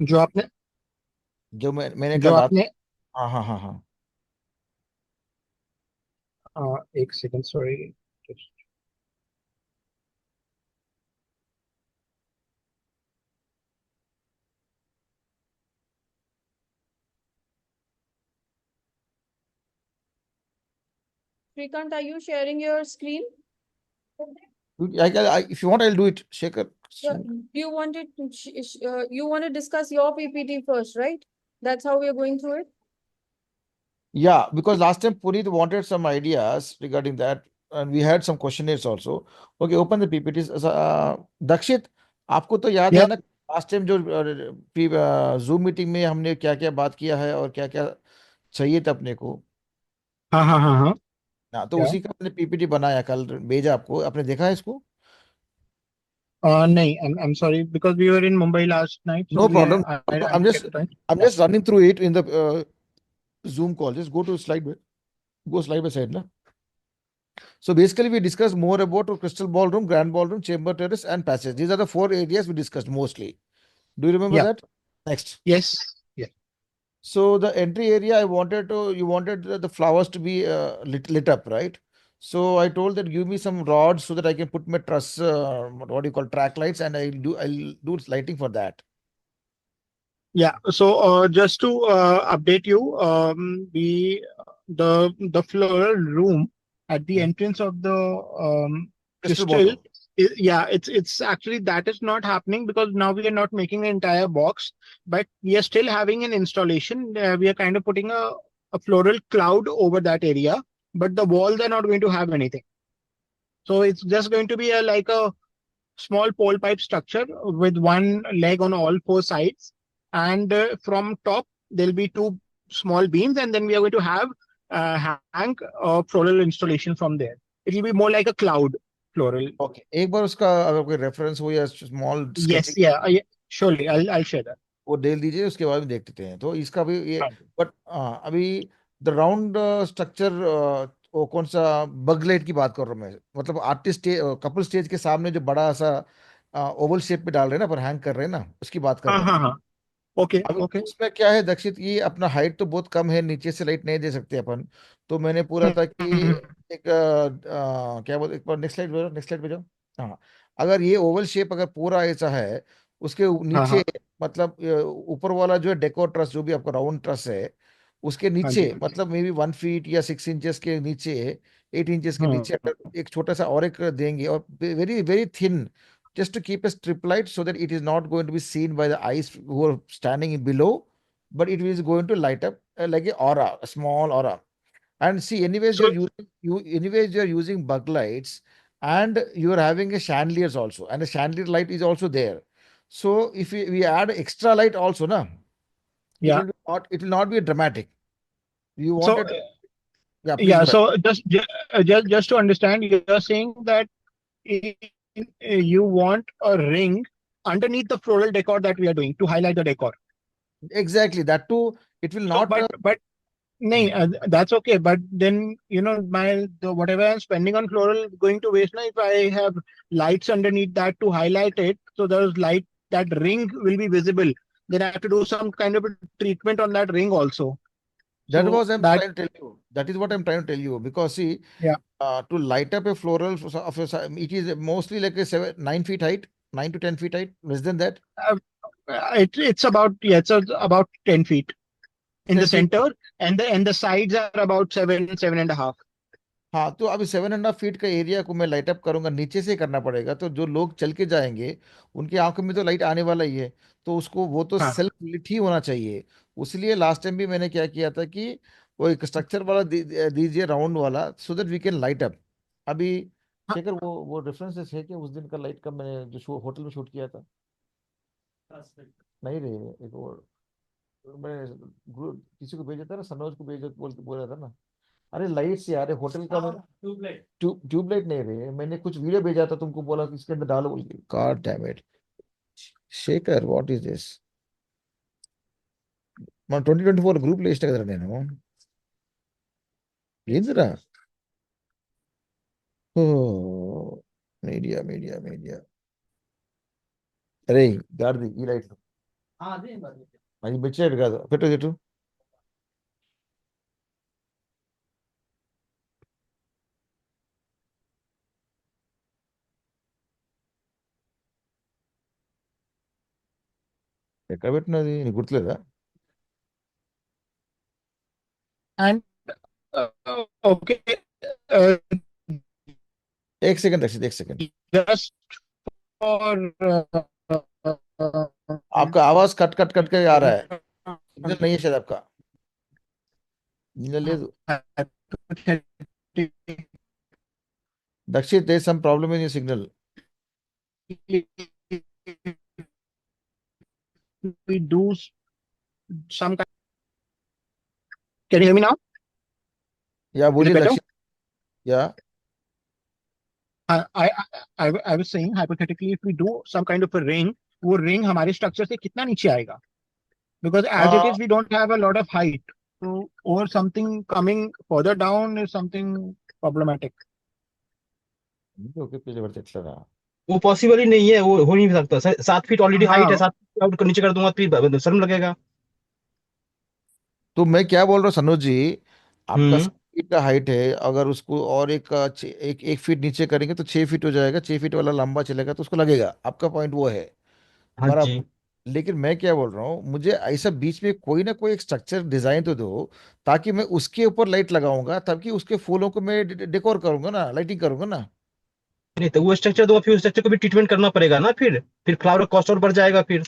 जो आपने जो मैंने जो कल रात। आपने हाँ हाँ हाँ हाँ। एक second, sorry. Shrikant, are you sharing your screen? If you want, I'll do it, Shekhar. Yeah, you wanted to you want to discuss your PPT first, right? That's how we are going through it. Yeah, because last time Puneet wanted some ideas regarding that, and we had some questionnaires also. Okay, open the PPTs. Dakshit, आपको तो याद है या ना, last time जो zoom meeting में हमने क्या क्या बात किया है और क्या क्या चाहिए था अपने को। हाँ हाँ हाँ हाँ। हाँ, तो या उसी का मैंने पीपीटी बनाया, कल भेजा आपको, आपने देखा है इसको? नहीं, I'm sorry because we were in Mumbai last night, so no we problem. I I'm didn't just get the time. I'm Yeah. just running through it in the Zoom call. Just go to slide by, go slide by slide na. So basically, we discussed more about crystal ballroom, grand ballroom, chamber terrace, and passage. These are the four areas we discussed mostly. Do you remember Yeah. that? Next. Yes. Yeah. So the entry area, you wanted the flowers to be lit up, right? So I told that give me some rods so that I can put my truss, what do you call, track lights, and I'll do lighting for that. Yeah. So just to update you, the floral room at the Hmm. entrance of the Crystal crystal, ballroom. yeah, it's actually that is not happening because now we are not making an entire box, but we are still having an installation. We are kind of putting a floral cloud over that area, but the walls are not going to have anything. So it's just going to be a like a small pole pipe structure with one leg on all four sides, and from top there'll be two small beams, and then we are going to have hang a floral installation from there. It will be more like a cloud floral. Okay, एक बार उसका अगर कोई reference हो या small Yes, sketching, yeah, yeah, surely I'll share that. वो del दीजिए, उसके बाद में देख लेते हैं तो इसका भी ये। हाँ बट अभी द राउंड स्ट्रक्चर, वो कौन सा बगलेट की बात कर रहा हूँ मैं, मतलब आर्टिस्ट कपल स्टेज के सामने जो बड़ा सा ओवल शेप में डाल रहे हैं ना, पर हैंग कर रहे हैं ना, उसकी बात कर हाँ रहा हूँ हाँ मैं। हाँ। ओके अभी ओके। उसमें क्या है दक्षित, ये अपना हाइट तो बहुत कम है, नीचे से लाइट नहीं दे सकते अपन। तो मैंने पूरा था कि एक क्या बोलते, एक बार नेक्स्ट स्लाइड पे जाओ। हाँ, अगर ये ओवल शेप अगर पूरा ऐसा है, उसके हाँ नीचे, हाँ। मतलब ऊपर वाला जो है डेकोर ट्रस, जो भी आपका राउंड ट्रस है, उसके हाँ नीचे जी। मतलब मे बी 1 फीट या 6 इंचेस के नीचे, 8 इंचेस के नीचे हाँ अगर एक छोटा सा और एक देंगे, और very very thin, just to keep a strip light so that it is not going to be seen by the eyes who are standing below, but it is going to light up like a aura, a small aura. And see, anyways, so you're using bug lights, and you are having a chandeliers also, and the chandelier light is also there. So if we add extra light also, na, yeah. it will not be dramatic. You So wanted, yeah, please yeah, go ahead. so just to understand, you're saying that you want a ring underneath the floral decor that we are doing to highlight the decor. Exactly that too. It will So, not. but nahin, that's okay. But then whatever I'm spending on floral going to waste. Now, if I have lights underneath that to highlight it, so those light that ring will be visible. Then I have to do some kind of a treatment on that ring also. That So was I'm that trying to tell you. That is what I'm trying to tell you. Because see, yeah, to light up a floral of a it is mostly like a 9 feet height, 9 to 10 feet height, less than that, uh, it's about about 10 feet in the 10 feet. center, and the sides are about seven and a half. हाँ, तो अभी 7.5 feet का area को मैं light up करूंगा, नीचे से ही करना पड़ेगा, तो जो लोग चल के जाएंगे उनकी आंखों में तो लाइट आने वाला ही है। तो उसको वो तो हाँ सेल्फ लिट ही होना चाहिए। उसलिए लास्ट टाइम भी मैंने क्या किया था कि वो एक स्ट्रक्चर वाला दीजिए राउंड वाला, so that we can light up. अभी हाँ शेखर, वो रेफरेंसेस है कि उस दिन का लाइट का मैंने जो होटल में शूट किया था? नहीं रे, एक और मैं किसी को भेजा था ना, सनोज को भेजा बोल के बोला था ना। अरे लाइट्स यार, होटल का मैं ट्यूबलाइट नहीं रे, मैंने कुछ वीडियो भेजा था तुमको, बोला कि इसके अंदर डालो बोल के। God damn it, Shekhar what is this? మన 2024 గ్రూప్ లో ఇಷ್ಟ కదా నేను, ఏందిరా? ఓ, మీడియా మీడియా మీడియా, అరే గాడిది ఈ లైట్. అది బెడ్షీట్ కాదు పెట్టు చెట్టు ఎక్కడ పెట్టినది నీకు గుర్తులేదా And okay, uh, एक सेकंड रक्षित एक सेकंड just for आपका आवाज कट कट कट के आ रहा है सिग्नल नहीं है शायद आपका सिग्नल లేదు दक्षित there is some problem in your signal we do some kind. Can you hear me now? या Is it बोलिए better? दक्षित या I was saying hypothetically if we do some kind of a ring, वो ring हमारे structure से कितना नीचे आएगा? Because as it is we don't have a lot of height, so or something coming further down is something problematic. Okay पीछे बढ़ते चला वो पॉसिबल ही नहीं है, वो हो नहीं सकता। 7 फीट ऑलरेडी हाइट है, हाँ 7 फीट आउट नीचे कर दूंगा तो शर्म लगेगा। तो मैं क्या बोल रहा हूँ सनोज जी आपका हम्म 7 फीट का हाइट है अगर उसको और एक फीट नीचे करेंगे तो 6 फीट हो जाएगा 6 फीट वाला लंबा चलेगा तो उसको लगेगा आपका पॉइंट वो है हाँ जी। बराबर लेकिन मैं क्या बोल रहा हूँ मुझे ऐसा बीच में कोई ना कोई एक स्ट्रक्चर डिजाइन तो दो ताकि मैं उसके ऊपर लाइट लगाऊंगा ताकि उसके फूलों को मैं डेकोर करूंगा ना लाइटिंग करूंगा ना नहीं तो वो स्ट्रक्चर दो, फिर उस स्ट्रक्चर को भी ट्रीटमेंट करना पड़ेगा ना, फिर फ्लावर कॉस्ट और बढ़ जाएगा फिर,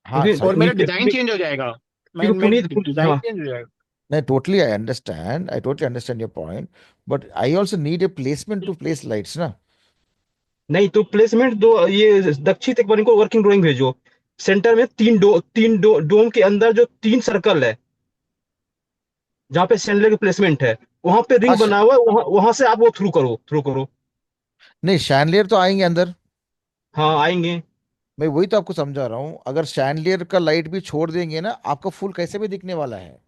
हाँ क्योंकि और सही मेरा नीचे डिजाइन चेंज हो जाएगा, मैं क्योंकि डिजाइन हाँ। चेंज हो जाएगा. नहीं I totally understand your point but I also need a placement to place lights ना नहीं तो प्लेसमेंट दो, ये दक्षित एक बार इनको वर्किंग ड्राइंग भेजो। सेंटर में डोम के अंदर जो 3 सर्कल है, जहाँ पे सैंडलर की प्लेसमेंट है, वहां पे हाँ रिंग बना हुआ है, वहां वहां से आप वो थ्रू करो। नहीं शैंडलियर तो आएंगे अंदर हाँ आएंगे। मैं वही तो आपको समझा रहा हूँ अगर शैंडलियर का लाइट भी छोड़ देंगे ना आपका फूल कैसे भी दिखने वाला है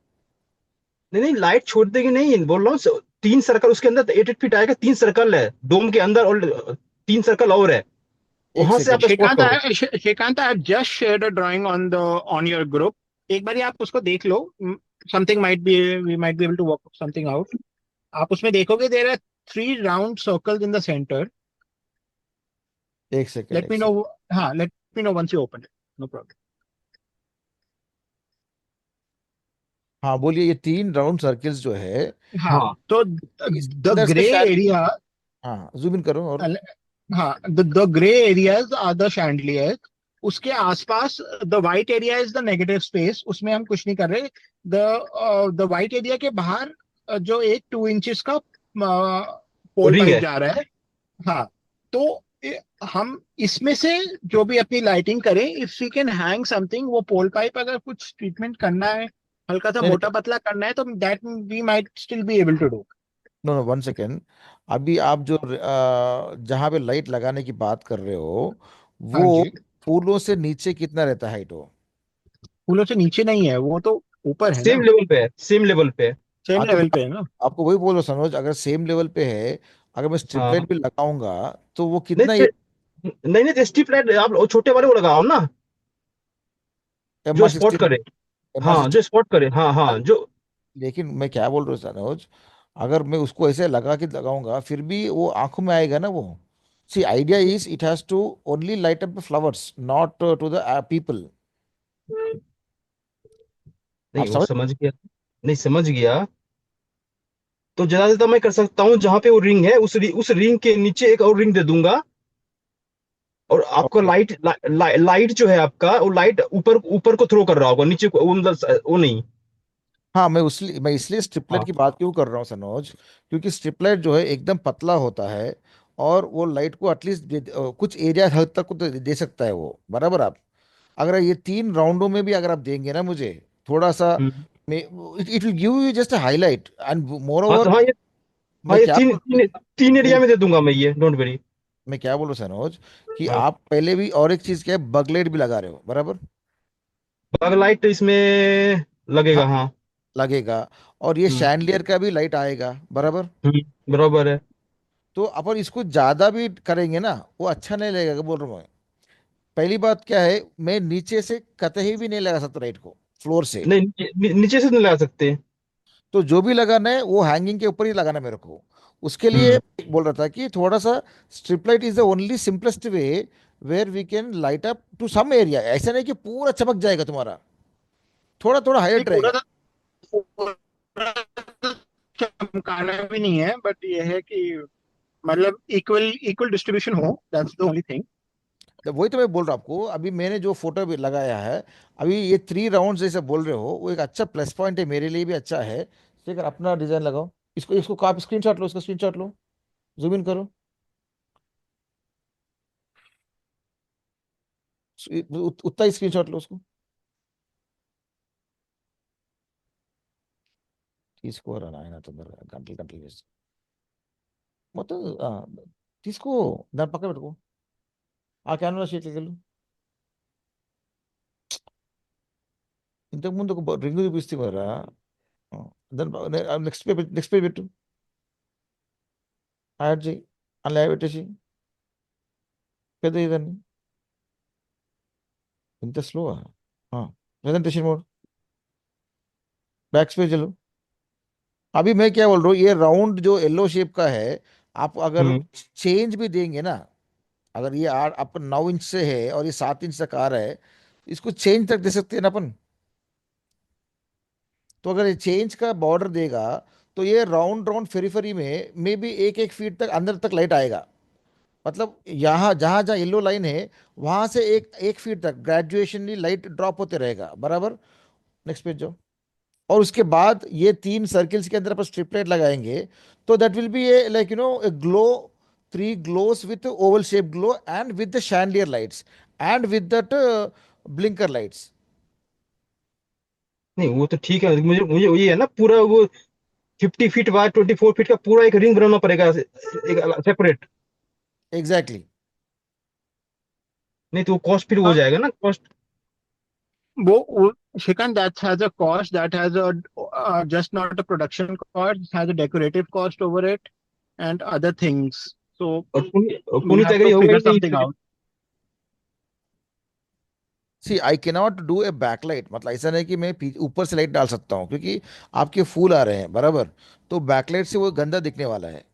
नहीं नहीं, लाइट छोड़ देगी नहीं, बोल रहा हूँ 3 सर्कल उसके अंदर 8 8 फीट आएगा, 3 सर्कल है डोम के अंदर और 3 सर्कल और है, एक वहां से आप सेकंड स्पॉट करो। Shrikant, I have just shared a drawing on your group. एक बार आप उसको देख लो. Something might be we might be able to work something out. आप उसमें देखोगे there are 3 round circles in the center. एक सेकंड Let एक me सेकंड know. हाँ, let me know once you open it. No problem. हाँ बोलिए ये 3 round circles जो है हाँ, हाँ तो इसके the अंदर से gray शायद area. हाँ जूम इन करो और हाँ, the gray areas are the chandeliers. उसके आसपास the white area is the negative space. उसमें हम कुछ नहीं कर रहे. The white area के बाहर जो एक 2 इंचेस का पोल रिंग पाइप है। जा रहा है. हाँ, तो हम इसमें से जो भी अपनी लाइटिंग करें, if we can hang something, वो पोल पाइप अगर कुछ ट्रीटमेंट करना है, हल्का सा नहीं मोटा पतला करना है, तो that we might still be able to do. No no 1 second अभी आप जो जहाँ पे लाइट लगाने की बात कर रहे हो हाँ वो जी. फूलों से नीचे कितना रहता है हाइट वो फूलों से नीचे नहीं है, वो तो ऊपर है सेम ना. लेवल पे है, सेम लेवल पे है। सेम हाँ तो लेवल पे है ना. आपको वही बोलो सनोज अगर सेम लेवल पे है अगर मैं स्ट्रिप हाँ लाइट भी लगाऊंगा तो वो नहीं कितना नहीं नहीं, स्ट्रिप लाइट आप वो छोटे वाले को लगाओ ना, एम जो आर स्पॉट सिक्सटीन करे। एम आर हाँ जो स्पॉट करे, हाँ हाँ जो। लेकिन मैं क्या बोल रहा हूँ सनोज अगर मैं उसको ऐसे लगा के लगाऊंगा फिर भी वो आंखों में आएगा ना वो see idea is it has to only light up the flowers not to the people आप नहीं वो समझ समझ गया, नहीं समझ गया। तो ज्यादा से ज्यादा मैं कर सकता हूँ, जहाँ पे वो रिंग है उस रिंग के नीचे एक और रिंग दे दूंगा, और आपको ओके लाइट जो है आपका, वो लाइट ऊपर ऊपर को थ्रो कर रहा होगा, नीचे को वो मतलब वो नहीं। हाँ मैं इसलिए स्ट्रिपलाइट हाँ की बात क्यों कर रहा हूँ सनोज क्योंकि स्ट्रिपलाइट जो है एकदम पतला होता है और वो लाइट को एटलीस्ट कुछ एरिया हद तक को तो दे सकता है वो बराबर आप अगर ये 3 राउंडों में भी अगर आप देंगे ना मुझे थोड़ा सा hmm. It will give you just highlight and more हाँ ओवर तो हाँ मैं ये क्या तीन बोल तीन तीन मेरी एरिया में दे दूंगा मैं, ये डोंट वरी। मैं क्या बोलूँ सनोज कि हाँ आप पहले भी और एक चीज क्या है बगलेट भी लगा रहे हो बराबर बग लाइट इसमें हाँ लगेगा, हाँ। लगेगा और ये हम्म शैंडलियर का भी लाइट आएगा बराबर बराबर है। तो अपन इसको ज्यादा भी करेंगे ना वो अच्छा नहीं लगेगा बोल रहा हूँ मैं पहली बात क्या है, मैं नीचे से कतई भी नहीं लगा सकता लाइट को फ्लोर से। नहीं नीचे से नहीं लगा सकते। तो जो भी लगाना है वो हैंगिंग के ऊपर ही लगाना है मेरे को। उसके लिए हम्म। बोल रहा था कि थोड़ा सा strip light is the only simplest way where we can light up to some area. ऐसा नहीं कि पूरा चमक जाएगा तुम्हारा, थोड़ा थोड़ा नहीं हाईलाइट पूरा रहेगा। पूरा तो चमकाना भी नहीं है, बट ये है कि मतलब इक्वल इक्वल डिस्ट्रीब्यूशन हो, दैट्स द ओनली थिंग। तो वही तो मैं बोल रहा हूँ आपको, अभी मैंने जो फोटो भी लगाया है, अभी ये 3 राउंड जैसे बोल रहे हो, वो एक अच्छा प्लस पॉइंट है, मेरे लिए भी अच्छा है। ठीक है, अपना डिजाइन लगाओ। इसको इसको कॉपी स्क्रीनशॉट लो, इसका स्क्रीनशॉट लो, जूम इन करो, उतना ही स्क्रीनशॉट लो उसको। తీసుకోరా నాయన తొందరగా, గంటలు గంటలు చేసి మొత్తం తీసుకో, దాని పక్క పెట్టుకో, ఆ కెమెరా షీట్లకి వెళ్ళు. ఇంతకుముందు ఒక రింగ్ చూపిస్తే కదరా, ఆ, దాని నెక్స్ట్ పేజ్ పెట్టు, యాడ్ చేయి, అలా యాడ్ పెట్టేసి పెద్ద ఇదాన్ని. ఇంత slow presentation mode, back page चलो. अभी मैं क्या बोल रहा हूँ, ये राउंड जो येलो शेप का है, आप अगर हम्म। चेंज भी देंगे ना, अगर ये 9 इंच से है और ये 7 इंच तक आ रहा है, इसको चेंज तक दे सकते हैं ना अपन. तो अगर ये चेंज का बॉर्डर देगा, तो ये राउंड राउंड फेरीफेरी में मे बी 1-1 फीट तक अंदर तक लाइट आएगा. मतलब यहाँ जहाँ जहाँ येलो लाइन है, वहां से 1-1 फीट तक ग्रेजुएशनली लाइट ड्रॉप होते रहेगा, बराबर. नेक्स्ट पेज जाओ. और उसके बाद ये 3 सर्किल्स के अंदर अपन स्ट्रिप लाइट लगाएंगे, तो that will be a like a glow, 3 glows with oval shape glow and with the chandelier lights and with that blinker lights. नहीं वो तो ठीक है, मुझे मुझे ये है ना पूरा वो 50 फीट बाय 24 फीट का पूरा एक रिंग बनाना पड़ेगा, एक सेपरेट। एग्जैक्टली. नहीं तो वो कॉस्ट फिर हो जाएगा ना कॉस्ट। वो Shrikant, that has a cost, that has a just not a production cost, it has a decorative cost over it and other things. So और we पुनीत have अगर to ये होगा figure ही नहीं something फिर। out. See I cannot do a backlight, मतलब ऐसा नहीं कि मैं ऊपर से लाइट डाल सकता हूँ, क्योंकि आपके फूल आ रहे हैं, बराबर. तो बैकलाइट से वो गंदा दिखने वाला है.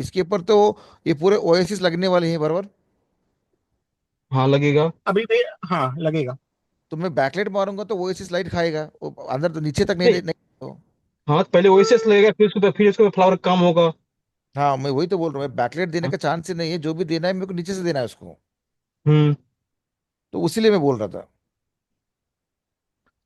इसके ऊपर तो ये पूरे ओएसिस लगने वाले हैं, बराबर. हाँ लगेगा। अभी भी हाँ लगेगा। तो मैं बैकलाइट मारूंगा तो ओएसिस लाइट खाएगा, वो अंदर तो नीचे तक नहीं नहीं, नहीं तो. हाँ तो पहले ओएसएस लगेगा, फिर उसके बाद फ्लावर काम होगा। हाँ, मैं वही तो बोल रहा हूँ, बैकलाइट देने हाँ। का चांस ही नहीं है. जो भी देना है मेरे को नीचे से देना है उसको. हम्म। तो उसीलिए मैं बोल रहा था.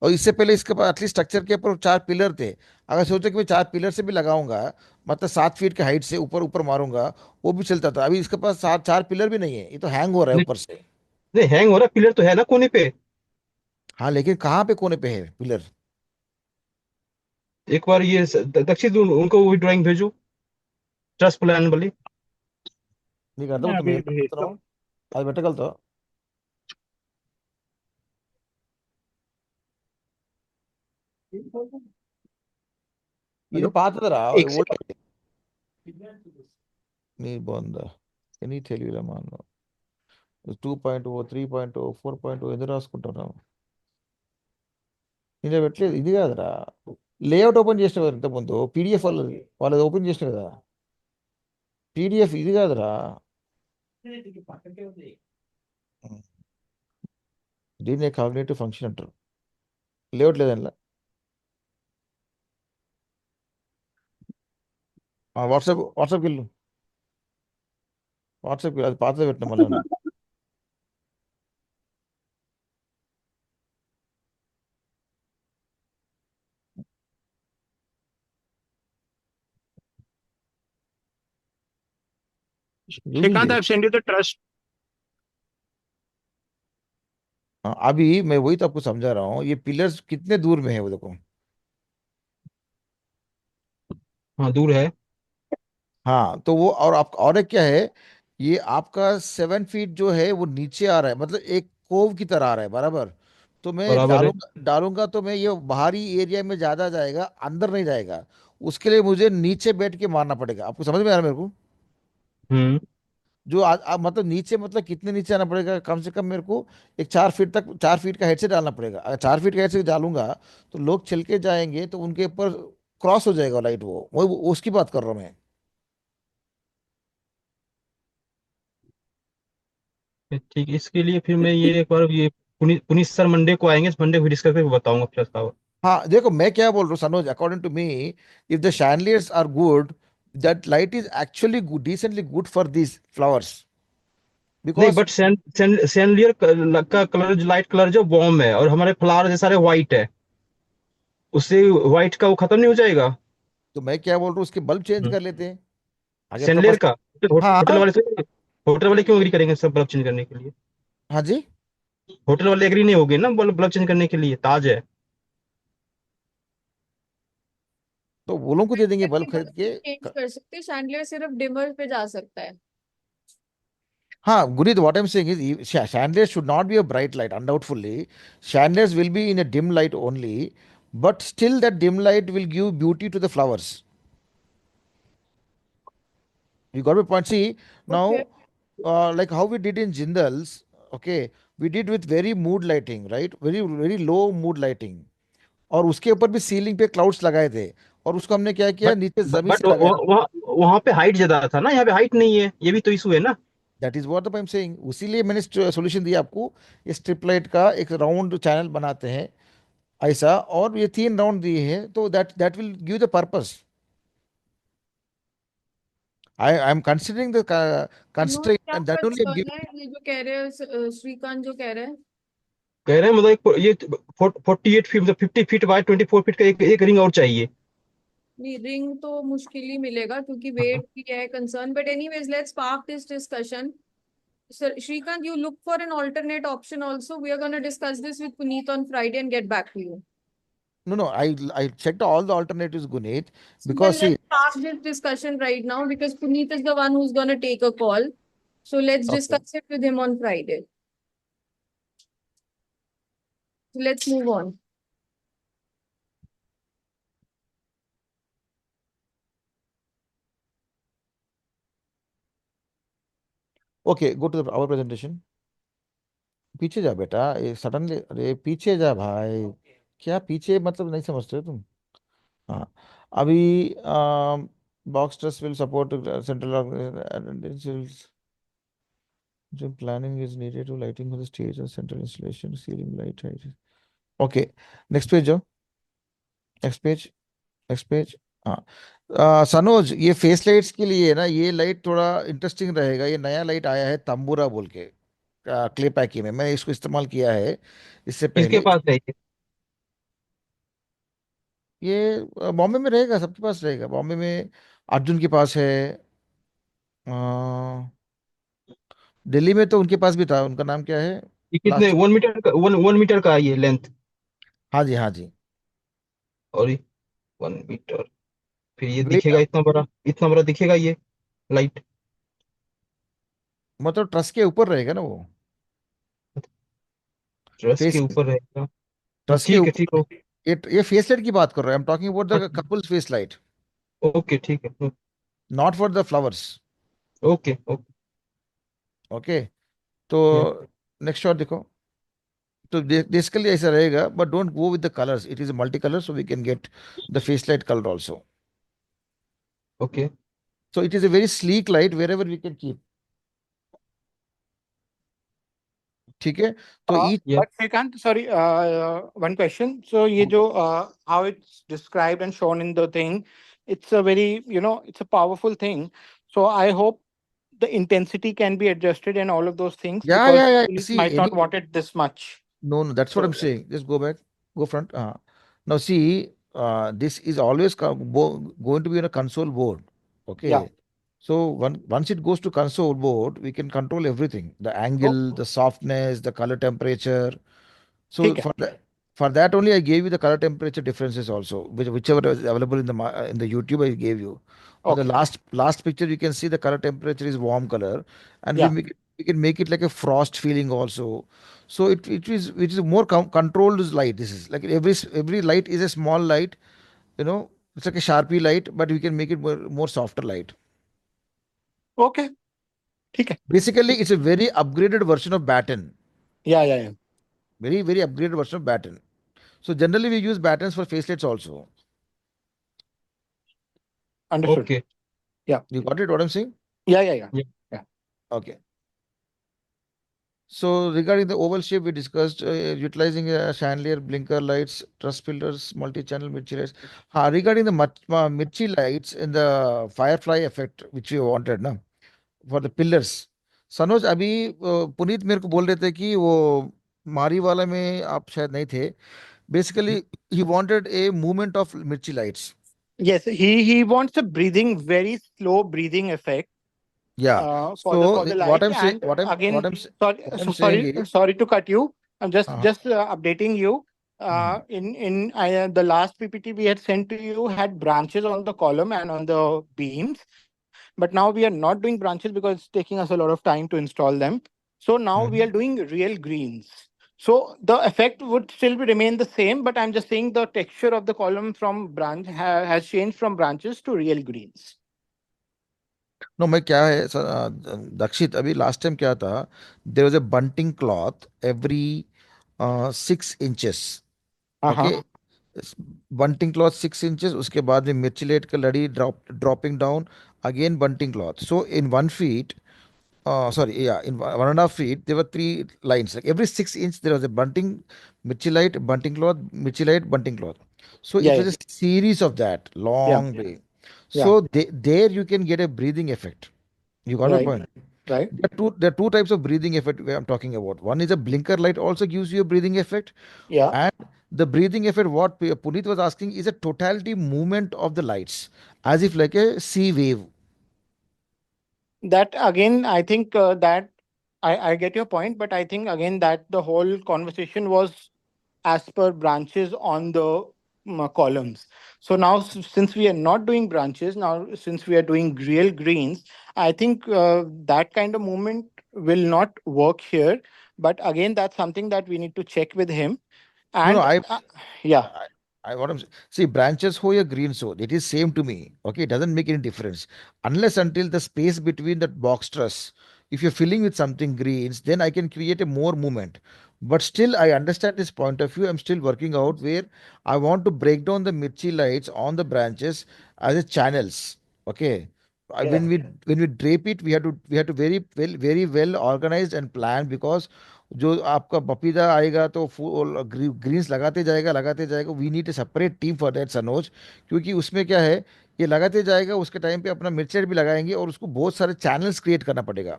और इससे पहले इसके पास एटलीस्ट स्ट्रक्चर के ऊपर 4 पिलर थे. अगर सोचो कि मैं 4 पिलर से भी लगाऊंगा, मतलब 7 फीट के हाइट से ऊपर ऊपर मारूंगा, वो भी चलता था. अभी इसके पास 4 पिलर भी नहीं है, ये तो हैंग हो रहा है नहीं ऊपर से. नहीं, हैंग हो रहा, पिलर तो है ना कोने पे। हाँ, लेकिन कहाँ पे कोने पे है पिलर? एक बार ये दक्षिण उनको वही ड्राइंग भेजो, ट्रस्ट प्लान वाली। नहीं करता, वो मैं तो अभी मैं भेज करता दूँ। हूँ. అది పెట్టగలుగుతా? ఇది हेलो, పాతదిరా, एक ఓల్డ్. सेकंड। నీ బొంద, ఎనీ తెలివిలా మా 2.0, 3.0, 4.0 ఎందుకు రాసుకుంటున్నావు? నేను పెట్టలేదు, ఇది కాదురా. లేఅవుట్ ఓపెన్ చేసిన కదా ఇంతకుముందు, పీడిఎఫ్ వాళ్ళది వాళ్ళది ఓపెన్ చేసిన కదా. పీడిఎఫ్ ఇది కాదురా. దీన్నే కాగ్నేటివ్ ఫంక్షన్ అంటారు. లేఅవుట్ లేదనలా. వాట్సాప్కి వెళ్ళు, వాట్సాప్కి అది పాతదే పెట్టిన మళ్ళీ. Shrikant, I've sent you the trust। हाँ, अभी मैं वही तो आपको समझा रहा हूँ, ये पिलर्स कितने दूर में है वो देखो. हाँ दूर है। हाँ, तो वो और आप और एक क्या है, ये आपका 7 फीट जो है वो नीचे आ रहा है, मतलब एक कोव की तरह आ रहा है, बराबर. तो मैं बराबर है। डालूंगा डालूंगा तो मैं ये बाहरी एरिया में ज्यादा जाएगा, अंदर नहीं जाएगा. उसके लिए मुझे नीचे बैठ के मारना पड़ेगा. आपको समझ में आ रहा है मेरे को? हम्म। जो मतलब नीचे, मतलब कितने नीचे आना पड़ेगा, कम से कम मेरे को एक 4 फीट तक, 4 फीट का हेड से डालना पड़ेगा। अगर 4 फीट का हेड से डालूंगा तो लोग चल के जाएंगे तो उनके ऊपर क्रॉस हो जाएगा लाइट, वो उसकी बात कर रहा हूँ मैं। ठीक है, इसके लिए फिर मैं ये एक बार ये पुनीत सर मंडे को आएंगे, इस मंडे को डिस्कस करके बताऊंगा प्रस्ताव। हाँ देखो, मैं क्या बोल रहा हूँ Sanoj, according to me, if the chandeliers are good, that light is actually good, decently good for this flowers, नहीं, बिकॉज बट सैंडलियर का कलर, जो लाइट कलर जो वार्म है, और हमारे फ्लावर जो सारे व्हाइट है, उससे व्हाइट का वो खत्म नहीं हो जाएगा। तो मैं क्या बोल रहा हूँ, उसके बल्ब चेंज कर लेते हैं अगर तो सैंडलियर बस। का होटल हाँ वाले से, होटल वाले क्यों एग्री करेंगे सब बल्ब चेंज करने के लिए? हाँ जी। होटल वाले एग्री नहीं होंगे ना बल्ब चेंज करने के लिए, ताज है। तो वो लोगों को दे देंगे बल्ब खरीद के। चेंज कर सकते, शैंडलियर सिर्फ डिमर पे जा सकता है। हाँ Guneet, what I'm saying is chandeliers should not be a bright light, undoubtedly. Chandeliers will be in a dim light only, but still that dim light will give beauty to the flowers. You got my point? See, Okay. now, like how we did in Jindals, okay, we did with very mood lighting, right? Very very low mood lighting. और उसके ऊपर भी ceiling पे clouds लगाए थे, और उसको हमने क्या किया, बट नीचे जमीन बट से लगाया। वहां पे हाइट ज्यादा था ना, यहाँ पे हाइट नहीं है, ये भी तो इशू है ना। That is what I am saying, उसीलिए मैंने सोल्यूशन दिया आपको। ये स्ट्रिप लाइट का एक राउंड चैनल बनाते हैं ऐसा, और ये 3 राउंड दिए हैं, तो that that will give the purpose. I am considering the Manoj, constraint क्या and that only concern give. है ये जो कह रहे हैं श्रीकांत जो कह रहे हैं? कह रहे हैं मतलब ये 48 फीट, मतलब 50 फीट बाय 24 फीट का एक रिंग और चाहिए। नहीं, रिंग तो मुश्किल ही मिलेगा क्योंकि हाँ। वेट की है concern, but anyways let's park this discussion. Sir, Shrikant, you look for an alternate option also. We are going to discuss this with Puneet on Friday and get back to you. No, no, I checked all the alternatives, Guneet, So because then see, let's start this discussion right now because Puneet is the one who's going to take a call. So let's okay, discuss it with him on Friday. So let's move on. okay, go to our presentation. पीछे जा बेटा, ये suddenly, अरे पीछे जा भाई। क्या पीछे मतलब, नहीं समझते हो तुम? हाँ, अभी box trust will support central जो planning is needed to lighting for the stage or central installation, ceiling light height. Okay, next page जाओ, next page, next page. हाँ, सनोज, ये फेस लाइट्स के लिए ना, ये लाइट थोड़ा इंटरेस्टिंग रहेगा। ये नया लाइट आया है तंबूरा बोल के, क्ले पैकी में, मैंने इसको इस्तेमाल किया है इससे किसके पहले। पास है ये? ये बॉम्बे में रहेगा, सबके पास रहेगा बॉम्बे में। अर्जुन के पास है, अ, दिल्ली में तो उनके पास भी था, उनका नाम क्या है ये कितने, लास्ट। 1 मीटर का, 1 मीटर का है ये लेंथ? हाँ जी, हाँ जी। और 1 मीटर, फिर ये वेट, दिखेगा इतना बड़ा दिखेगा ये लाइट? मतलब ट्रस्ट के ऊपर रहेगा ना वो, ड्रेस के फेस, ऊपर रहेगा? हाँ, ट्रस्ट के ठीक है, ठीक ऊपर। ये फेस लाइट की बात कर रहा है, I am talking about the है। कपल्स फेस लाइट, ओके, ठीक है। Not for the flowers. Okay, okay. Okay, तो या, नेक्स्ट शॉट देखो। तो बेसिकली ऐसा रहेगा, but don't go with the colours, it is multi colour, so we can get the face light colour also. Okay. So it is a very sleek light wherever we can keep. ठीक है, तो each, या, But Shrikant, sorry, one question. So, ये जो how it's described and shown in the thing, it's a very, it's a powerful thing. So I hope the intensity can be adjusted and all of those things because या people see might any, not want it this much. no, no, that's what I'm So saying. Just go back, go front. Now see, this is always going to be on a console board. yeah, Okay. So once it goes to console board, we can control everything: the oh, angle, the softness, the color temperature. So ठीक है. for that only I gave you the color temperature differences also, whichever is available in the in the YouTube I gave you. On the Okay, last picture you can see the color temperature is warm color, and yeah. we can make it like a frost feeling also. So it is more controlled light. This is like every light is a small light, it's like a Sharpie light, but we can make it more softer light. Okay, ठीक है. Basically, it's a very upgraded version of batten. Yeah. Very, very upgraded version of batten. So generally we use battens for facelets also. Understood. Okay. You got it what I'm saying? Yeah. Yeah. Yeah. Okay. So regarding the oval shape, we discussed utilizing chandelier, blinker lights, truss filters, multi-channel mirchi lights. Regarding the mirchi lights in the firefly effect, which we wanted, na, for the pillars. Sanoj अभी पुनीत मेरे को बोल रहे थे कि वो मारी वाला में आप शायद नहीं थे. Basically he wanted a movement of मिर्ची lights. Yes, he wants a breathing, very slow breathing effect या for so the what light. I am And again, sorry, what I M so saying sorry, is sorry to cut you. I'm just हाँ just updating you. In the last PPT we had sent to you had branches on the column and on the beams, but now we are not doing branches because it's taking us a lot of time to install them. So now we are doing real greens. So the effect would still remain the same, but I'm just saying the texture of the column from branch has changed from branches to real greens. No मैं क्या है sir दक्षित अभी last time क्या था there was a bunting cloth every 6 inches. Uh-huh. Okay. Bunting cloth 6 inches उसके बाद में मिर्चिलेट का लड़ी dropping down again bunting cloth so in 1 feet. Sorry, yeah, in 1.5 feet, there were 3 lines. Like every 6 inch, there was a bunting, mirchi light, bunting cloth, mirchi light, bunting cloth. So Yeah, it yeah, was a series of that yeah, long way. yeah. So there you can get a breathing effect. You got my Right, point. right. There are two types of breathing effect I'm talking about. One is a blinker light also gives you a breathing effect, Yeah. and the breathing effect what Puneet was asking is a totality movement of the lights, as if like a sea wave. That again, I think that I get your point, but I think again that the whole conversation was as per branches on the columns. So now, since we are not doing branches, now since we are doing real greens, I think that kind of movement will not work here. But again, that's something that we need to check with him. No, no, And yeah, I, what I'm see branches ho ya greens ho, it is same to me. Okay, it doesn't make any difference unless until the space between that box truss. If you're filling with something greens, then I can create a more movement. But still, I understand this point of view. I'm still working out where I want to break down the mirchi lights on the branches as a channels. Okay. yeah, When we drape it, we have to very well organized and planned because जो आपका पपीता आएगा तो greens लगाते जाएगा we need a separate team for that Sanoj. क्योंकि उसमें क्या है ये लगाते जाएगा उसके टाइम पे अपना मिर्चेट भी लगाएंगे और उसको बहुत सारे चैनल्स क्रिएट करना पड़ेगा.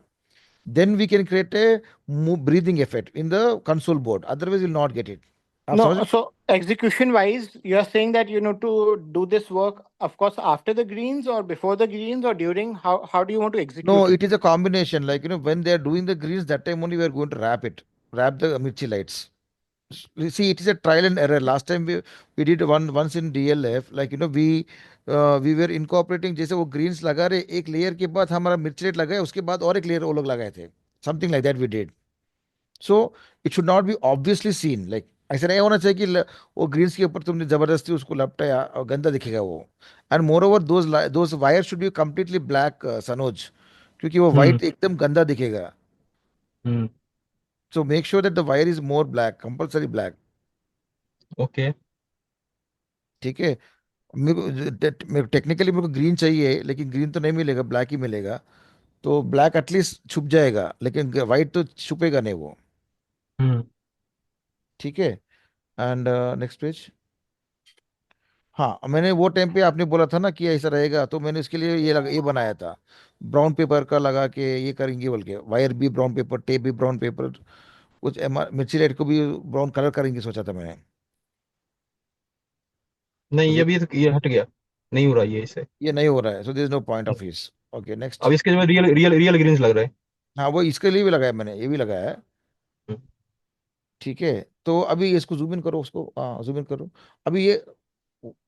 Then we can create a breathing effect in the console board otherwise will not get it. आप समझ no, रहे so execution wise, you're saying that you need to do this work, of course, after the greens or before the greens or during. How do you want to हो? No execute it? It is a combination like when they are doing the greens that time only we are going to wrap the mirchi lights. See, it is a trial and error. Last time we did once in DLF, like we were incorporating जैसे वो greens लगा रहे एक layer के बाद हमारा मिर्च rate लगाए उसके बाद और एक लेयर वो लोग लगाए थे. Something like that we did. So it should not be obviously seen. Like ऐसा नहीं होना चाहिए कि वो ग्रीन्स के ऊपर तुमने जबरदस्ती उसको लपटाया और गंदा दिखेगा वो. And more over those wire should be completely black Sanoj क्योंकि वो हम्म वाइट एकदम गंदा दिखेगा. हम्म So make sure that the wire is more black, compulsory black. Okay. ठीक है. टेक्निकली मेरे को ग्रीन चाहिए लेकिन ग्रीन तो नहीं मिलेगा ब्लैक ही मिलेगा. तो ब्लैक एटलीस्ट छुप जाएगा लेकिन वाइट तो छुपेगा नहीं वो. हम्म ठीक है. And next page. हाँ मैंने वो टाइम पे आपने बोला था ना कि ऐसा रहेगा तो मैंने इसके लिए ये बनाया था ब्राउन पेपर का लगा के ये करेंगे बोल के वायर भी ब्राउन पेपर टेप भी ब्राउन पेपर कुछ मिर्ची लाइट को भी ब्राउन कलर करेंगे सोचा था मैंने. नहीं तो अभी ये हट गया. नहीं हो रहा ये इससे. ये नहीं हो रहा है so there is no point of this. Okay अब नेक्स्ट. इसके जो रियल रियल रियल ग्रीन्स लग रहा है. हाँ वो इसके लिए भी लगाया मैंने ये भी लगाया है. हम्म, ठीक है. तो अभी इसको जूम इन करो उसको हाँ जूम इन करो. अभी ये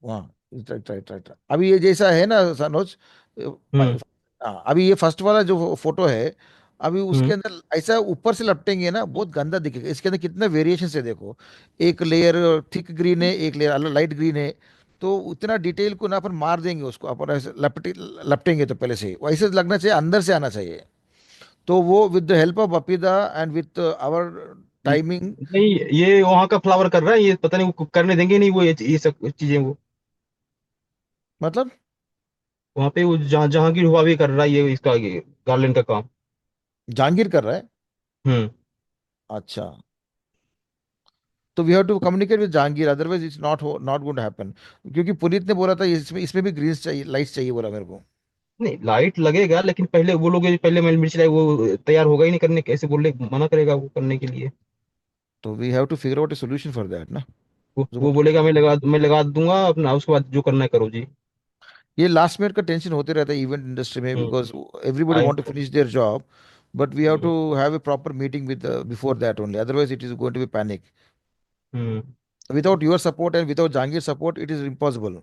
हाँ राइट राइट राइट. अभी ये जैसा है ना सनोज. हम्म हाँ अभी ये फर्स्ट वाला जो फोटो है अभी उसके हम्म अंदर ऐसा ऊपर से लपटेंगे ना बहुत गंदा दिखेगा. इसके अंदर कितने वेरिएशन है देखो. एक लेयर थिक ग्रीन है एक लेयर लाइट ग्रीन है. तो उतना डिटेल को ना अपन मार देंगे उसको अपन ऐसे लपटेंगे तो पहले से ही. वो ऐसे लगना चाहिए अंदर से आना चाहिए. तो वो विद द हेल्प ऑफ अपिदा एंड विद आवर टाइमिंग, नहीं, ये वहां का फ्लावर कर रहा है, ये पता नहीं वो करने देंगे नहीं, वो ये सब चीजें वो मतलब वहां पे वो जहांगीर हुआ भी कर रहा है ये इसका गार्लैंड का काम। जहांगीर कर रहा है। हम्म। अच्छा, तो we have to communicate with Jahangir, otherwise it's not going to happen. क्योंकि पुनीत ने बोला था इसमें इसमें भी ग्रीन चाहिए, लाइट्स चाहिए बोला मेरे को। नहीं, लाइट लगेगा, लेकिन पहले वो लोग पहले मिर्च लाए वो तैयार होगा ही नहीं करने, कैसे बोल रहे मना करेगा वो करने के लिए। तो we have to figure out a solution for that ना। वो बोलेगा मैं लगा दूंगा अपना, उसके बाद जो करना है करो जी। ये लास्ट मिनट का टेंशन होते रहता है इवेंट इंडस्ट्री में, hmm. Because everybody I want to finish their job, but we have hmm. To have a proper meeting with before that only, otherwise it is going to be panic. Hmm. Without your support and without Jahangir support it is impossible.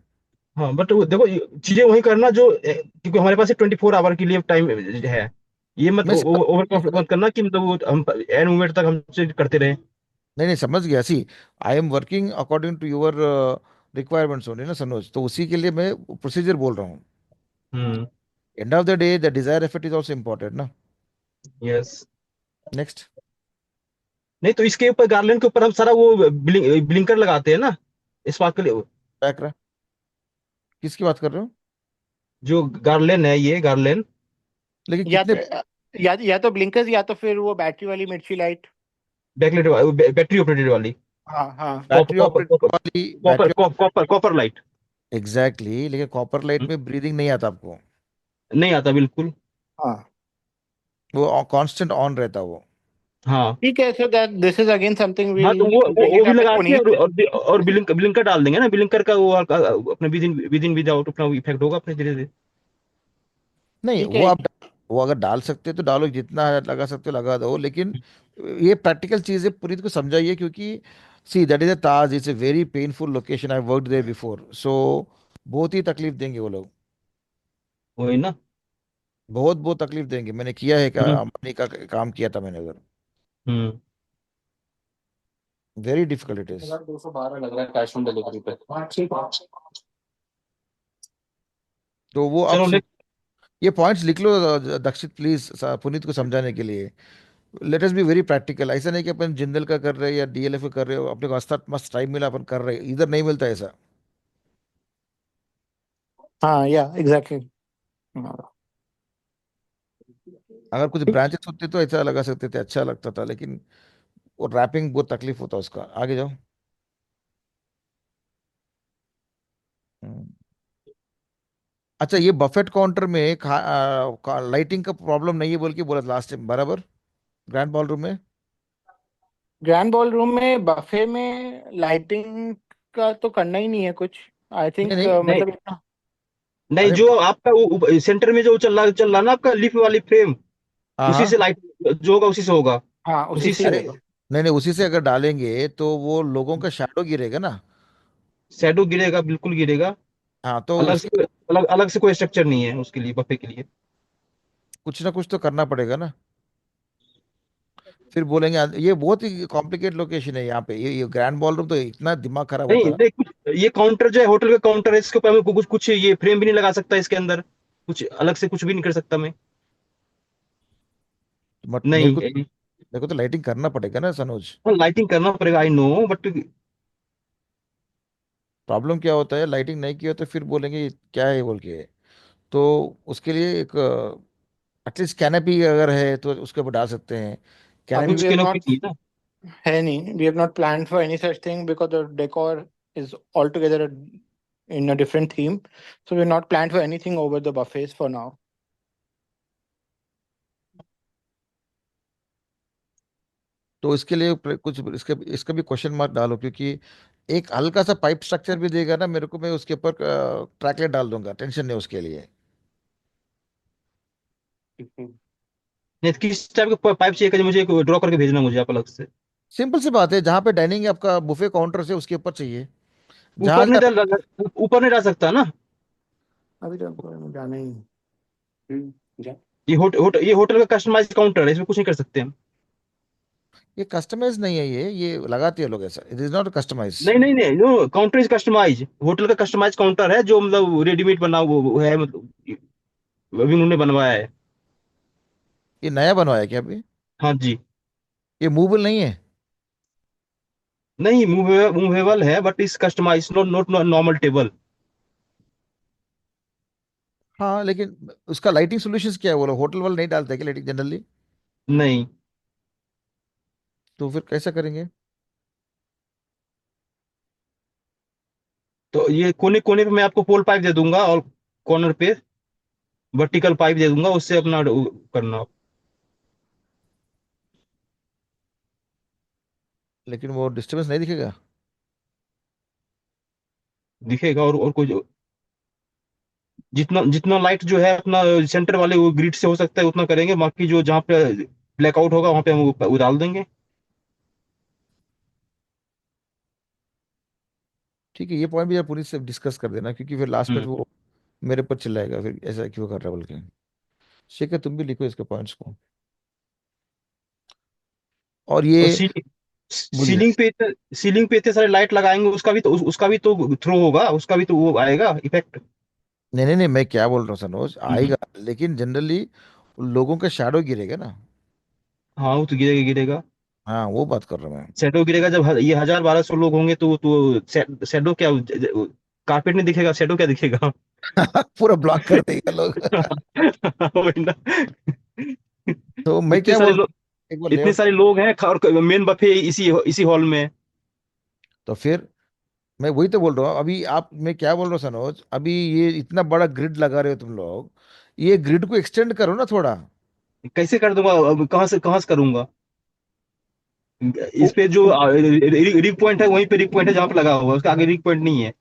हाँ, but देखो चीजें वही करना जो क्योंकि हमारे पास 24 our के लिए टाइम है। ये मत मैं समझ, ओवर कॉन्फिडेंस मत करना कि मतलब वो हम एन मोमेंट तक हमसे करते रहे। नहीं नहीं समझ गया। See, I am working according to your requirements only ना सनोज, तो उसी के लिए मैं प्रोसीजर बोल रहा हूँ। Hmm. End of the day the desire effect is also important ना। यस। नेक्स्ट। नहीं तो इसके ऊपर गार्लैंड के ऊपर हम सारा वो ब्लिंकर लगाते हैं ना, इस बात के लिए। बैक रहा, किसकी बात कर रहे हो? जो गार्लैंड है, ये गार्लैंड लेकिन या कितने? तो या तो ब्लिंकर्स या तो फिर वो बैटरी वाली मिर्ची लाइट। बैकलाइट, बैटरी ऑपरेटेड वाली। हाँ हाँ। Copper battery copper operated copper वाली copper battery. Copper copper light. Exactly, लेकिन कॉपर लाइट में ब्रीदिंग नहीं आता आपको। नहीं आता बिल्कुल। हाँ वो कांस्टेंट ऑन रहता वो। हाँ। ठीक है, so that this is again something हाँ, विल तो वो वो, ब्रिंग वो इट भी अप विद लगाते हैं, पुनीत। और ब्लिंकर डाल देंगे ना, ब्लिंकर का वो अपने विद इन विद आउट अपना इफेक्ट होगा अपने धीरे धीरे। नहीं ठीक वो है। आप, वो अगर डाल सकते हो तो डालो, जितना लगा सकते हो लगा दो, लेकिन ये प्रैक्टिकल चीज़ है, पुनीत को समझाइए। क्योंकि see that is a Taj, it's a very painful location, I worked there before, so बहुत ही तकलीफ देंगे वो लोग। वही ना। बहुत बहुत तकलीफ देंगे, मैंने किया है, क्या हम्म। अंबानी का काम किया था मैंने उधर। Hmm. Very difficult it is. 1212 लग रहा है कैश ऑन डिलीवरी पे। हाँ ठीक है। तो वो आप चलो ये पॉइंट्स लिख लो दक्षित प्लीज, पुनीत को समझाने के लिए। Let us be very practical, ऐसा नहीं कि अपन जिंदल का कर रहे हैं या डीएलएफ का कर रहे हो, अपने को मस्त मस्त टाइम मिला अपन कर रहे हैं, इधर नहीं मिलता ऐसा। हाँ या एग्जैक्टली। अगर कुछ ब्रांचेस होते तो ऐसा लगा सकते थे, अच्छा लगता था, लेकिन वो रैपिंग बहुत तकलीफ होता है उसका। आगे जाओ। हम्म। अच्छा, ये बफेट काउंटर में लाइटिंग का प्रॉब्लम नहीं है बोल के बोला लास्ट टाइम, बराबर? ग्रैंड बॉल रूम में। ग्रैंड बॉल रूम में बफे में लाइटिंग का तो करना ही नहीं है कुछ। आई नहीं थिंक नहीं। नहीं मतलब इतना। नहीं, अरे जो आपका सेंटर में जो चल रहा ना आपका लिफ्ट वाली फ्रेम, हाँ उसी हाँ। से लाइट जो होगा उसी से होगा। हाँ उसी उसी से ही से अरे होगा। नहीं नहीं, उसी से अगर डालेंगे तो वो लोगों का शैडो गिरेगा ना। शैडो गिरेगा, बिल्कुल गिरेगा। हाँ तो अलग से उसके अलग अलग से कोई स्ट्रक्चर नहीं है उसके लिए, बफे के लिए। कुछ ना कुछ तो करना पड़ेगा ना। फिर बोलेंगे ये बहुत ही कॉम्प्लिकेट लोकेशन है यहाँ पे, ये ग्रैंड बॉल रूम तो इतना दिमाग खराब नहीं होता। नहीं, कुछ ये काउंटर जो है होटल का काउंटर है, इसके ऊपर मैं कुछ कुछ ये फ्रेम भी नहीं लगा सकता इसके अंदर, कुछ अलग से कुछ भी नहीं कर सकता मैं। बट नहीं, मेरे को तो लाइटिंग करना पड़ेगा ना सनोज। लाइटिंग करना पड़ेगा, आई नो, बट प्रॉब्लम क्या होता है, लाइटिंग नहीं किया तो फिर बोलेंगे ये क्या है बोल के। तो उसके लिए एक एटलीस्ट कैनपी अगर है तो उसके ऊपर डाल सकते हैं। अभी कैनपी। वी कुछ हैव के लोग नॉट, नहीं है ना। है नहीं, we have not planned for any such thing because the decor is all together in a different theme. So we're not planned for anything over the buffets for now. तो इसके लिए कुछ इसके इसका भी क्वेश्चन मार्क डालो, क्योंकि एक हल्का सा पाइप स्ट्रक्चर भी देगा ना मेरे को, मैं उसके ऊपर ट्रैकलेट डाल दूंगा, टेंशन नहीं उसके लिए। नहीं तो किस टाइप का पाइप चाहिए कि मुझे ड्रॉ करके भेजना मुझे आप अलग से। सिंपल सी बात है, जहाँ पे डाइनिंग आपका बुफे काउंटर से उसके ऊपर चाहिए, जहां ऊपर से नहीं डाल, ऊपर नहीं डाल सकता ना। अभी तो हमको जाना ही है। जा। ये होटल का कस्टमाइज काउंटर है, इसमें कुछ नहीं कर सकते हम। ये कस्टमाइज नहीं है, ये लगाते हैं लोग ऐसा, इट इज नॉट कस्टमाइज। नहीं नहीं नहीं, no counter is customise, hotel का कस्टमाइज काउंटर है जो मतलब रेडीमेड बना वो है, मतलब अभी उन्होंने बनवाया है। ये नया बनवाया क्या अभी? हाँ जी। ये मूवेबल नहीं है? नहीं, मूवेबल है, but is customise, not not normal table. हाँ, लेकिन उसका लाइटिंग सोल्यूशंस क्या है? वो लोग होटल वाले नहीं डालते क्या लाइटिंग जनरली? नहीं, तो फिर कैसा करेंगे? तो ये कोने कोने पे मैं आपको पोल पाइप दे दूंगा, और कॉर्नर पे वर्टिकल पाइप दे दूंगा, उससे अपना करना। लेकिन वो डिस्टरबेंस नहीं दिखेगा? दिखेगा, और कुछ, जितना जितना लाइट जो है अपना सेंटर वाले वो ग्रिड से हो सकता है उतना करेंगे, बाकी जो जहाँ पे ब्लैकआउट होगा वहां पे हम वो डाल देंगे। ठीक है, ये पॉइंट भी आप पुलिस से डिस्कस कर देना, क्योंकि फिर लास्ट में हम्म। वो मेरे पर चिल्लाएगा फिर ऐसा क्यों कर रहा है बोल के। ठीक है, तुम भी लिखो इसके पॉइंट्स को। और और ये बोलिए। सीलिंग पे इतने सारे लाइट लगाएंगे, उसका भी तो उसका भी तो थ्रो होगा, उसका भी तो वो आएगा इफेक्ट। नहीं नहीं नहीं, मैं क्या बोल रहा हूँ सनोज, हम्म। आएगा, लेकिन जनरली लोगों का शैडो गिरेगा ना। हाँ, वो तो गिरेगा गिरेगा। हाँ, वो बात कर रहा हूँ शेडो गिरेगा, जब ये 1000 1200 लोग होंगे तो शेडो क्या, कारपेट नहीं दिखेगा, शेडो क्या दिखेगा। मैं। पूरा ब्लॉक कर देगा लोग। वही ना। तो मैं इतने क्या सारे बोल, लोग एक बार इतने लेआउट। सारे लोग हैं, और मेन बफे इसी इसी हॉल में है। तो फिर मैं वही तो बोल रहा हूँ अभी, आप, मैं क्या बोल रहा हूँ सनोज, अभी ये इतना बड़ा ग्रिड लगा रहे हो तुम लोग, ये ग्रिड को एक्सटेंड करो ना थोड़ा। कैसे कर दूंगा, अब कहाँ से करूंगा। ओ, इस पे जो रिग पॉइंट है, वहीं पे रिग पॉइंट है जहां पे लगा हुआ है, उसके आगे रिग पॉइंट नहीं है।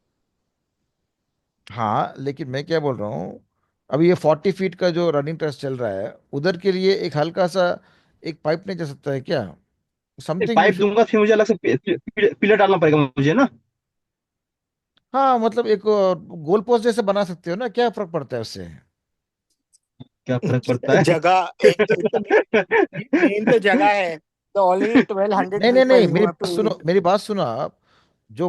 हाँ, लेकिन मैं क्या बोल रहा हूँ, अभी ये 40 फीट का जो रनिंग टेस्ट चल रहा है, उधर के लिए एक हल्का सा एक पाइप नहीं जा सकता है क्या? Something you pipe should. दूंगा, फिर मुझे अलग से पिलर डालना पड़ेगा मुझे ना। हाँ, मतलब एक गोल पोस्ट जैसे बना सकते हो ना, क्या फर्क पड़ता है उससे? क्या फर्क पड़ता है। जगह एक तो मेन तो जगह है। तो ऑलरेडी 1200 नहीं नहीं नहीं, people, you have to eat. मेरी बात सुनो आप। जो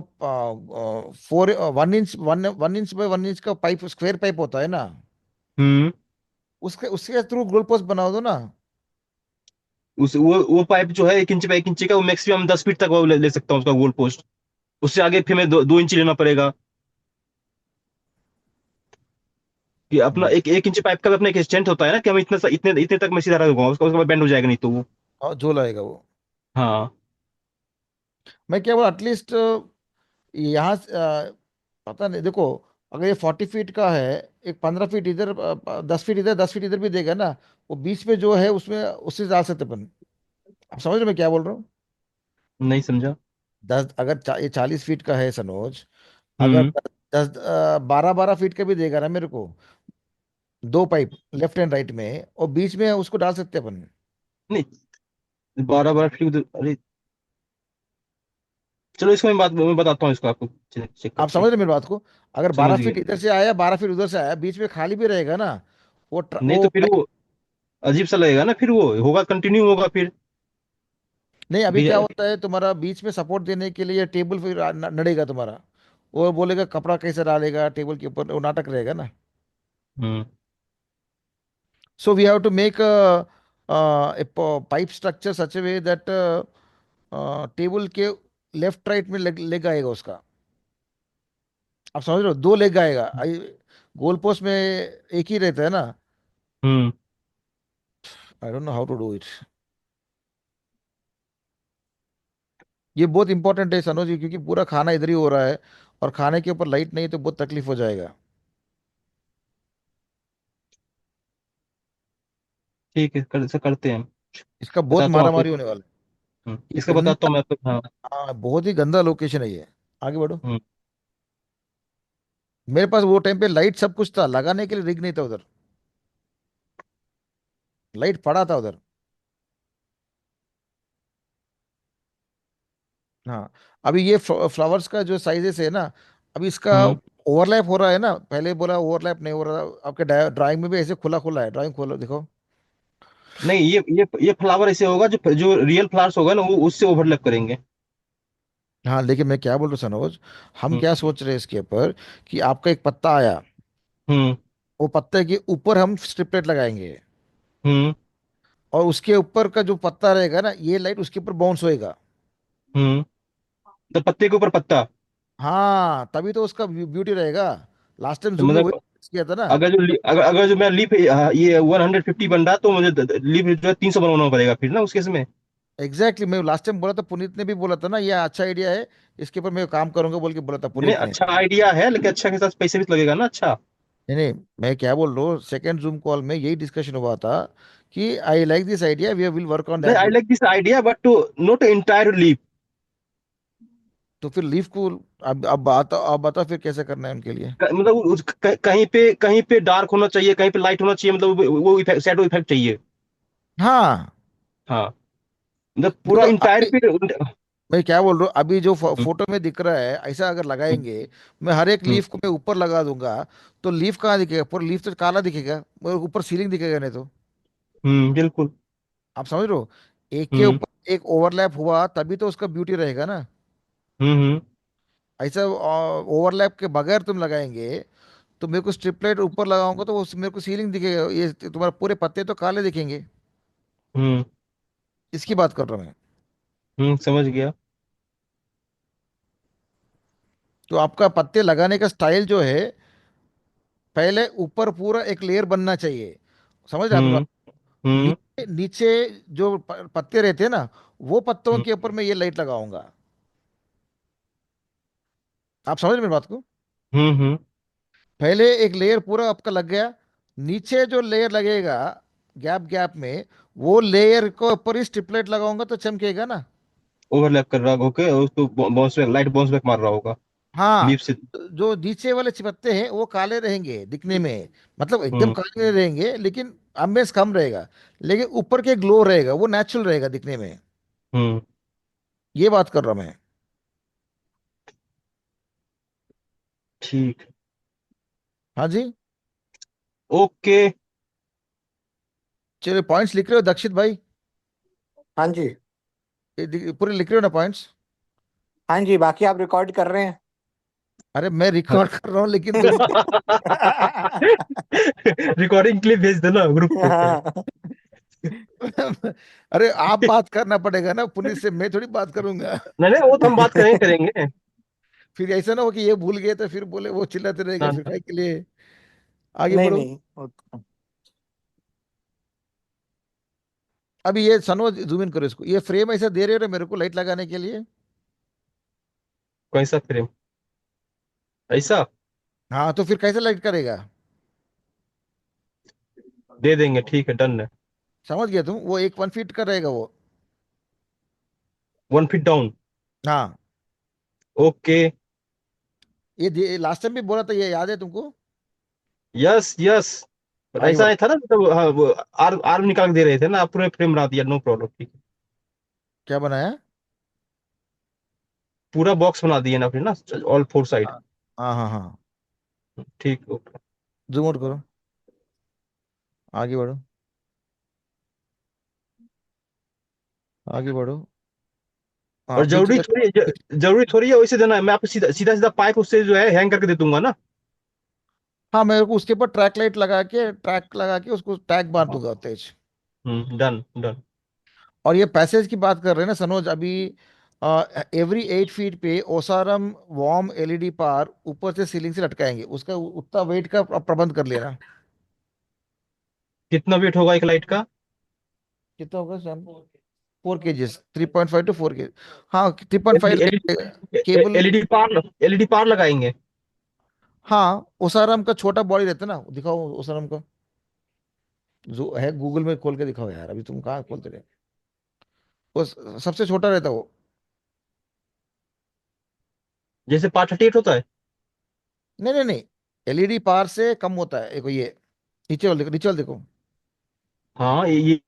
1 इंच 1 इंच बाय 1 इंच का पाइप, स्क्वायर पाइप होता है ना, हम्म। उसके उसके थ्रू गोल पोस्ट बना दो ना। उस वो पाइप जो है 1 इंच बाई 1 इंच का, वो मैक्सिमम 10 फीट तक वो ले सकता हूँ उसका गोल पोस्ट। उससे आगे फिर मैं 2 इंच लेना पड़ेगा। कि अपना हम्म। 1 इंच पाइप का भी अपना एक स्ट्रेंथ होता है ना, कि हम इतने इतने तक मैं सीधा रखूंगा, उसका बाद बेंड हो जाएगा नहीं तो वो। और जो लाएगा वो। हाँ। मैं क्या बोला, एटलीस्ट यहाँ पता नहीं, देखो, अगर ये 40 फीट का है, एक 15 फीट इधर, 10 फीट इधर 10 फीट इधर भी देगा ना, वो बीच में जो है उसमें उससे डाल सकते अपन। आप समझ रहे हो मैं क्या बोल रहा हूँ? नहीं समझा। अगर ये 40 फीट का है सनोज, अगर हम्म। 12 12 फीट का भी देगा ना मेरे को, दो पाइप लेफ्ट एंड राइट में, और बीच में उसको डाल सकते हैं अपन। नहीं, 12 12 फीट अरे, चलो इसको मैं बताता हूँ इसको आपको, चेक आप करके। समझ रहे मेरी बात को? अगर समझ 12 फीट गया। इधर से आया, 12 फीट उधर से आया, बीच में खाली भी रहेगा ना, नहीं वो तो फिर वो अजीब सा लगेगा ना, फिर वो होगा, कंटिन्यू होगा फिर नहीं, अभी भी। क्या होता है, तुम्हारा बीच में सपोर्ट देने के लिए टेबल फिर नड़ेगा तुम्हारा, वो बोलेगा कपड़ा कैसे डालेगा टेबल के ऊपर, वो नाटक रहेगा ना। Hmm. So we have to make pipe structure such a way that table के लेफ्ट राइट में लेग आएगा उसका। आप समझ रहे हो, दो लेग आएगा, गोल पोस्ट में एक ही रहता है ना। Hmm. I don't know how to do it. ये बहुत इंपॉर्टेंट है सनोज जी, क्योंकि पूरा खाना इधर ही हो रहा है, और खाने के ऊपर लाइट नहीं है तो बहुत तकलीफ हो जाएगा। ठीक है, ऐसा करते हैं हम। इसका बहुत बताता हूँ मारा आपको। मारी होने वाला है ये इसका बताता गंदा। हूँ मैं आपको, हाँ। हाँ, बहुत ही गंदा लोकेशन है ये। आगे बढ़ो। हम्म। मेरे पास वो टाइम पे लाइट सब कुछ था, लगाने के लिए रिग नहीं था उधर, लाइट पड़ा था उधर। हाँ, अभी ये फ्लावर्स का जो साइजेस है ना, अभी इसका हम्म। ओवरलैप हो रहा है ना, पहले बोला ओवरलैप नहीं हो रहा था, आपके ड्राइंग में भी ऐसे खुला खुला है, ड्राइंग खोलो देखो। नहीं, ये फ्लावर ऐसे होगा, जो जो रियल फ्लावर्स होगा ना वो उससे ओवरलैप करेंगे। हाँ, लेकिन मैं क्या बोल रहा हूँ सनोज, हम हम्म। क्या सोच रहे हैं इसके ऊपर, कि आपका एक पत्ता आया, हम्म। वो पत्ते के ऊपर हम स्ट्रिप लाइट लगाएंगे, हम्म। और उसके ऊपर का जो पत्ता रहेगा ना, ये लाइट उसके ऊपर बाउंस होएगा। हम्म। तो पत्ते के ऊपर पत्ता। हाँ, तभी तो उसका ब्यूटी रहेगा। लास्ट टाइम तो जूम में वही मतलब किया था ना। अगर जो मैं लीफ ये 150 बन रहा तो मुझे लीफ जो है 300 बनवाना पड़ेगा फिर ना उस केस में। एग्जैक्टली मैं लास्ट टाइम बोला था, पुनीत ने भी बोला था ना, ये अच्छा आइडिया है, इसके ऊपर मैं काम करूंगा बोल के बोला था नहीं नहीं, पुनीत ने। अच्छा आइडिया है लेकिन अच्छा के साथ पैसे भी तो लगेगा ना। अच्छा। नहीं नहीं, मैं क्या बोल रहा हूँ, सेकंड जूम कॉल में यही डिस्कशन हुआ था कि I like this idea, we will work on नहीं, दैट आई बोल। Like this idea but to not entire leaf. तो फिर लीव को अब बता फिर कैसे करना है उनके लिए। मतलब कहीं पे डार्क होना चाहिए, कहीं पे लाइट होना चाहिए, मतलब वो इफेक्ट, शैडो इफेक्ट चाहिए। हाँ, हाँ। मतलब पूरा देखो इंटायर अभी पे। मैं क्या बोल रहा हूँ, अभी जो फोटो में दिख रहा है ऐसा अगर लगाएंगे, मैं हर एक लीफ को मैं ऊपर लगा दूंगा, तो लीफ कहाँ दिखेगा, पूरा लीफ तो काला दिखेगा, मगर ऊपर सीलिंग दिखेगा नहीं तो। बिल्कुल। आप समझ रहे हो, एक के हम्म ऊपर एक ओवरलैप हुआ तभी तो उसका ब्यूटी रहेगा ना। हम्म ऐसा ओवरलैप के बगैर तुम लगाएंगे, तो मेरे को स्ट्रिप लाइट ऊपर लगाऊंगा तो वो मेरे को सीलिंग दिखेगा, ये तुम्हारे पूरे पत्ते तो काले दिखेंगे। हम्म इसकी बात कर रहा हूँ मैं। समझ गया। तो आपका पत्ते लगाने का स्टाइल जो है, पहले ऊपर पूरा एक लेयर बनना चाहिए। समझ रहे आप मेरी हम्म बात? हम्म नीचे नीचे जो पत्ते रहते हैं ना, वो पत्तों हम्म के ऊपर मैं ये लाइट लगाऊंगा। आप समझ रहे मेरी बात को? हम्म। पहले एक लेयर पूरा आपका लग गया, नीचे जो लेयर लगेगा गैप गैप में, वो लेयर को ऊपर ही स्ट्रिप लाइट लगाऊंगा तो चमकेगा ना। ओवरलैप कर रहा होके और उसको bounce back, light bounce back मार रहा होगा हाँ, लीफ से। जो नीचे वाले चिपत्ते हैं वो काले रहेंगे दिखने में, मतलब एकदम हम्म काले नहीं रहेंगे, लेकिन अम्बियंस कम रहेगा, लेकिन ऊपर के ग्लो रहेगा, वो नेचुरल रहेगा दिखने में। हम्म। ये बात कर रहा हूं मैं। ठीक। हाँ जी। ओके। चलिए, पॉइंट्स लिख रहे हो दक्षित भाई? हाँ जी। पूरे लिख रहे हो ना पॉइंट्स? हाँ जी, बाकी आप रिकॉर्ड कर रहे हैं। अरे मैं रिकॉर्ड कर रहा हूँ, लेकिन तुम रिकॉर्डिंग क्लिप भेज देना ग्रुप पे। हाँ। अरे आप बात करना पड़ेगा ना पुनीत से, मैं थोड़ी बात करूंगा। नहीं नहीं, वो तो हम बात करेंगे करेंगे। फिर ऐसा ना हो कि ये भूल गए तो फिर बोले वो चिल्लाते रहेंगे ना फिर ना। भाई के लिए। आगे नहीं बढ़ो। नहीं अभी ये सनो जूम इन करो इसको, ये फ्रेम ऐसा दे रहे हो ना मेरे को लाइट लगाने के लिए। कैसा फ्रेम? ऐसा हाँ, तो फिर कैसे लाइट करेगा? दे देंगे, ठीक है, डन है। समझ गया तुम, वो एक 1 फीट का रहेगा वो। 1 फीट डाउन। हाँ, ओके। ये लास्ट टाइम भी बोला था, ये याद है तुमको? Yes yes. बट आगे ऐसा बढ़ो। नहीं था ना, मतलब हाँ, वो आर्म आर्म निकाल के दे रहे थे ना, आप पूरे फ्रेम बना दिया, नो प्रॉब्लम, ठीक है। क्या बनाया? पूरा बॉक्स बना दिया ना फिर ना, ऑल फोर साइड। हाँ हाँ हाँ हाँ। ठीक, ओके। जूम आउट करो, आगे बढ़ो, आगे बढ़ो। हाँ, और पीछे का जरूरी थोड़ी है वैसे देना है, मैं आपको सीधा सीधा सीधा पाइप उससे जो है हैंग करके दे दूंगा ना। हाँ, मेरे को उसके ऊपर ट्रैक लगा के उसको टैग मार दूंगा तेज। Done done. और ये पैसेज की बात कर रहे हैं ना सनोज, अभी एवरी 8 फीट पे ओसारम वार्म एलईडी पार ऊपर से सीलिंग से लटकाएंगे, उसका उतना वेट का प्रबंध कर लेना। कितना वेट होगा एक लाइट का? कितना होगा सैम? 4 kgs, 3.5 to 4 kg। हाँ, 3.5 केबल। एलईडी पार, एलईडी पार लगाएंगे। हाँ, ओसारम का छोटा बॉडी रहता है ना, दिखाओ ओसारम का जो है, गूगल में खोल के दिखाओ यार, अभी तुम कहाँ खोलते रहे। वो सबसे छोटा रहता है वो। जैसे पार्ट 38 होता है। नहीं नहीं नहीं, एलईडी पार से कम होता है, देखो ये नीचे वाला देखो, नीचे वाला देखो। हाँ, ये